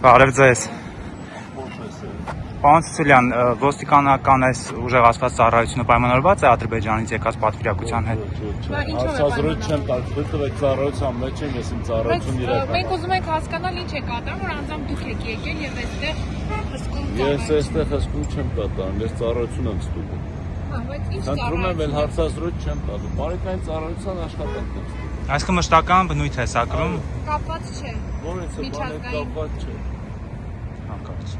Բարև ձեզ։ Պարոն Սիցիլյան, ոստիկանական այս ուժեղացված ծառայությունը պայմանավորված է Ադրբեջանից եկած պատվիրակության հետ։ Հարցազրույց չեմ տալ, դուք ծառայության մեջ եմ, ես իմ ծառայությունն իրական։ Մենք ուզում ենք հասկանալ ինչ է կատարում, որ անձամբ դուք եք եկել եւ այստեղ հսկում։ Ես այստեղ հսկում չեմ կատարում, ես ծառայություն եմ ստուգում։ Հա, բայց ինչ Խնդրում եմ, էլ հարցազրույց չեմ տալու։ Բարեկային ծառայության աշխատանք եմ ստուգում։ Այսինքն մշտական բնույթ է սակրում։ կապված չէ։ Որից է բանը կապված չէ։ Հանկարծ։